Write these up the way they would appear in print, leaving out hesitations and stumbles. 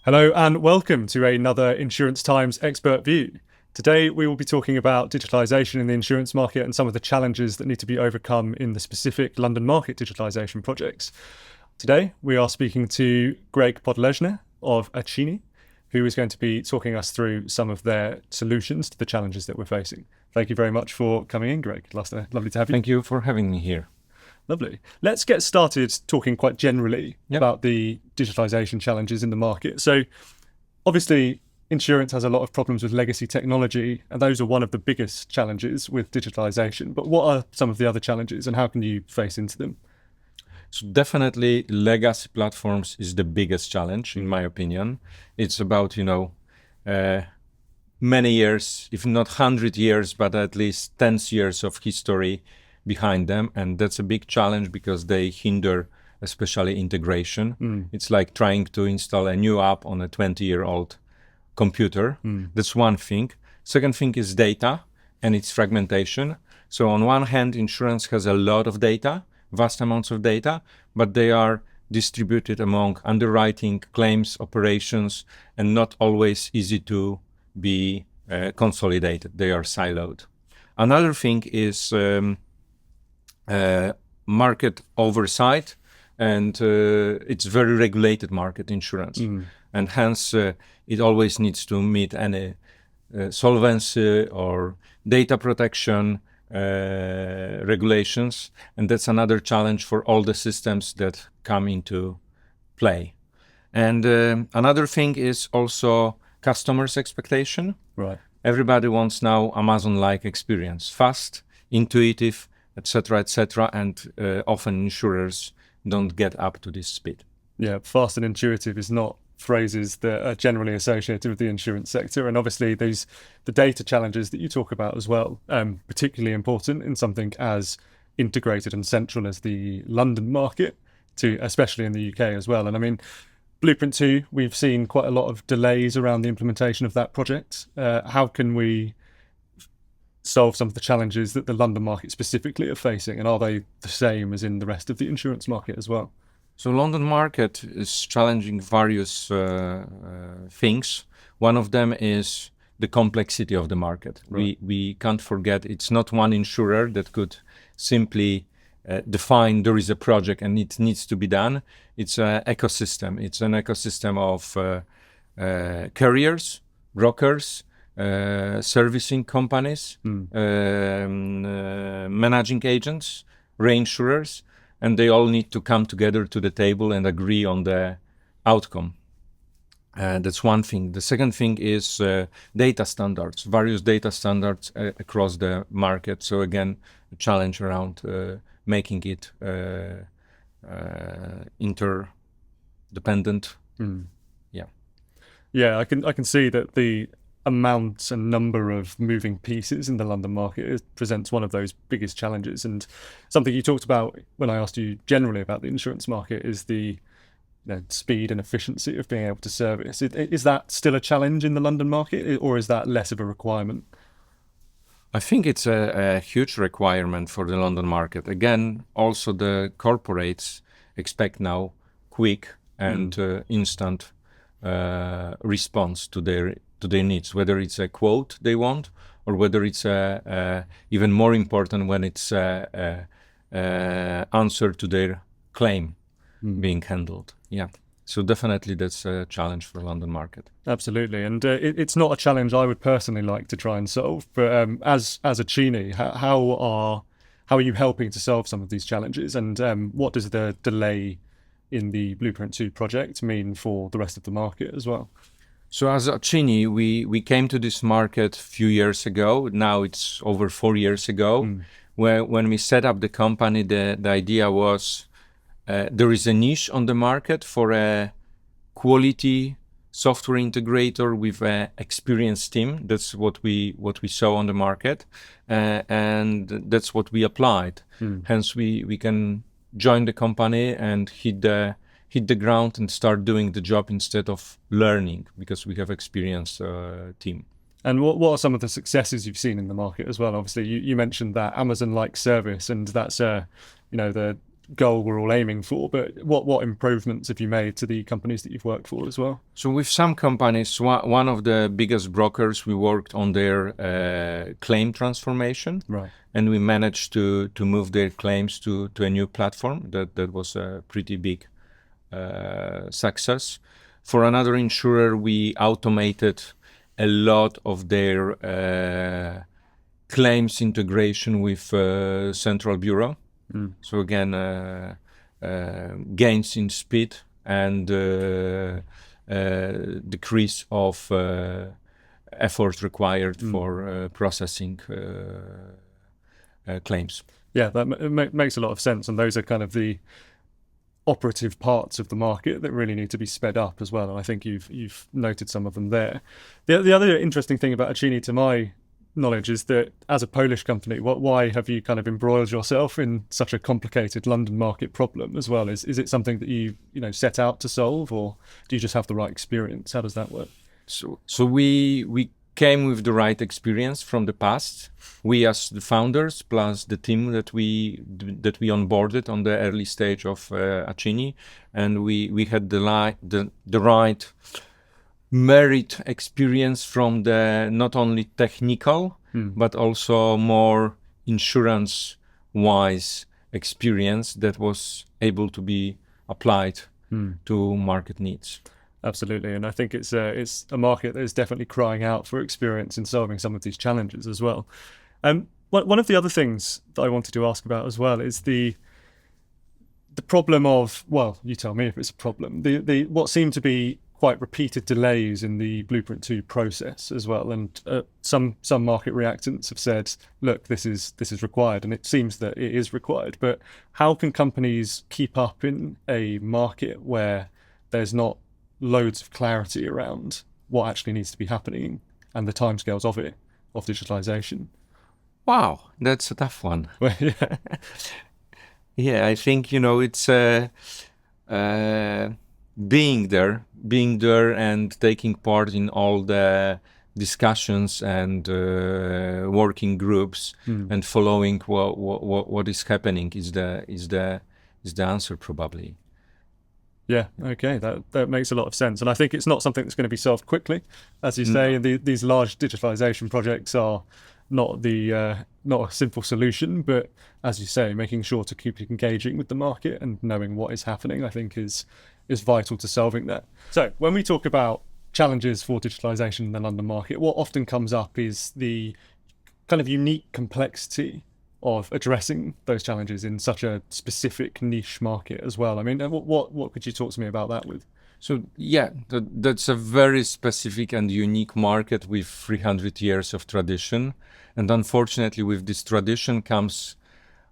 Hello and welcome to another Insurance Times Expert View. Today we will be talking about digitalisation in the insurance market and some of the challenges that need to be overcome in the specific London market digitalisation projects. Today we are speaking to Greg Podlesny of Acini, who is going to be talking us through some of their solutions to the challenges that we're facing. Thank you very much for coming in, Greg. Lovely to have you. Thank you for having me here. Lovely. Let's get started talking quite generally about the digitalisation challenges in the market. So obviously, insurance has a lot of problems with legacy technology, and those are one of the biggest challenges with digitalisation. But what are some of the other challenges and how can you face into them? So definitely legacy platforms is the biggest challenge, in my opinion. It's about, many years, if not 100 years, but at least 10 years of history behind them. And that's a big challenge because they hinder especially integration. It's like trying to install a new app on a 20-year-old computer. That's one thing. Second thing is data and its fragmentation. So on one hand, insurance has a lot of data, vast amounts of data, but they are distributed among underwriting, claims, operations, and not always easy to be consolidated. They are siloed. Another thing is market oversight, and it's very regulated market insurance. And hence it always needs to meet any solvency or data protection regulations, and that's another challenge for all the systems that come into play. And another thing is also customers' expectation. Right. Everybody wants now Amazon-like experience, fast, intuitive, etc., and often insurers don't get up to this speed. Yeah, fast and intuitive is not phrases that are generally associated with the insurance sector, and obviously the data challenges that you talk about as well, particularly important in something as integrated and central as the London market, especially in the UK as well. And I mean, Blueprint 2, we've seen quite a lot of delays around the implementation of that project. How can we solve some of the challenges that the London market specifically are facing, and are they the same as in the rest of the insurance market as well? So London market is challenging various things. One of them is the complexity of the market. Right. We can't forget it's not one insurer that could simply define there is a project and it needs to be done. It's an ecosystem. It's an ecosystem of carriers, brokers, servicing companies, managing agents, reinsurers, and they all need to come together to the table and agree on the outcome. That's one thing. The second thing is data standards, various data standards across the market. So again, a challenge around making it interdependent. Yeah, I can see that the amount and number of moving pieces in the London market presents one of those biggest challenges. And something you talked about when I asked you generally about the insurance market is the speed and efficiency of being able to service. Is that still a challenge in the London market, or is that less of a requirement? I think it's a huge requirement for the London market. Again, also the corporates expect now quick and instant response to their needs, whether it's a quote they want or whether it's even more important when it's answer to their claim being handled. Yeah. So definitely that's a challenge for the London market. Absolutely. And it's not a challenge I would personally like to try and solve, but as Acini, how are you helping to solve some of these challenges, and what does the delay in the Blueprint 2 project mean for the rest of the market as well? So as Acini, we came to this market a few years ago. Now it's over 4 years ago. When we set up the company, the idea was there is a niche on the market for a quality software integrator with an experienced team. That's what we saw on the market, and that's what we applied. Hence, we can join the company and hit the ground and start doing the job instead of learning, because we have experienced team. And what are some of the successes you've seen in the market as well? Obviously, you mentioned that Amazon-like service, and that's the goal we're all aiming for, but what improvements have you made to the companies that you've worked for as well? So with some companies, one of the biggest brokers, we worked on their claim transformation, Right. and we managed to move their claims to a new platform. That was a pretty big success. For another insurer, we automated a lot of their claims integration with Central Bureau. So again, gains in speed and decrease of effort required for processing claims. Yeah, that makes a lot of sense, and those are kind of the operative parts of the market that really need to be sped up as well. And I think you've noted some of them there. The other interesting thing about Acini, to my knowledge, is that as a Polish company, why have you kind of embroiled yourself in such a complicated London market problem as well? Is it something that you set out to solve, or do you just have the right experience? How does that work? So we came with the right experience from the past. We as the founders plus the team that we onboarded on the early stage of Acini, and we had the right merit experience from the not only technical but also more insurance wise experience that was able to be applied to market needs. Absolutely, and I think it's a market that is definitely crying out for experience in solving some of these challenges as well. One of the other things that I wanted to ask about as well is the problem of, well, you tell me if it's a problem, the what seem to be quite repeated delays in the Blueprint 2 process as well, and some market reactants have said, look, this is required, and it seems that it is required, but how can companies keep up in a market where there's not loads of clarity around what actually needs to be happening and the timescales of digitalization? Wow, that's a tough one. Well, yeah. Yeah, I think it's being there and taking part in all the discussions and working groups and following what is happening is the answer probably. Yeah, okay, that makes a lot of sense. And I think it's not something that's going to be solved quickly. As you say, these large digitalization projects are not a simple solution, but as you say, making sure to keep engaging with the market and knowing what is happening, I think is vital to solving that. So when we talk about challenges for digitalization in the London market, what often comes up is the kind of unique complexity of addressing those challenges in such a specific niche market as well. I mean, what could you talk to me about that with? So yeah, that's a very specific and unique market with 300 years of tradition. And unfortunately, with this tradition comes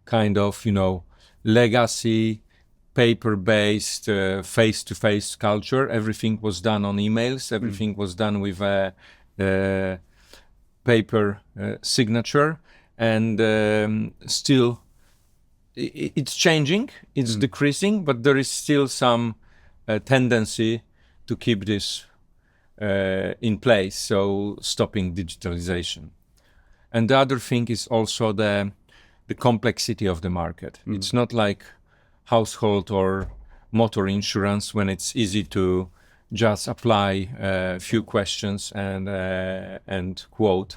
kind of, legacy, paper-based, face-to-face culture. Everything was done on emails. Everything was done with a paper signature. And still, it's changing, it's decreasing, but there is still some tendency to keep this in place, so stopping digitalization. And the other thing is also the complexity of the market. It's not like household or motor insurance when it's easy to just apply a few questions and quote.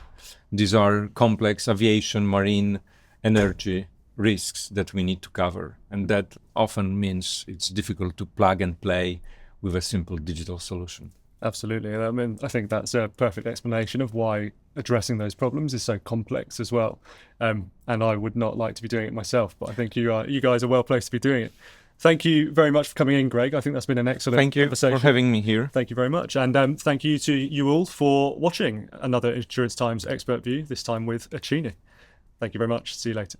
These are complex aviation, marine, energy risks that we need to cover. And that often means it's difficult to plug and play with a simple digital solution. Absolutely. I mean, I think that's a perfect explanation of why addressing those problems is so complex as well. And I would not like to be doing it myself, but I think you guys are well placed to be doing it. Thank you very much for coming in, Greg. I think that's been an excellent conversation. Thank you for having me here. Thank you very much. And thank you to you all for watching another Insurance Times Expert View, this time with Acini. Thank you very much. See you later.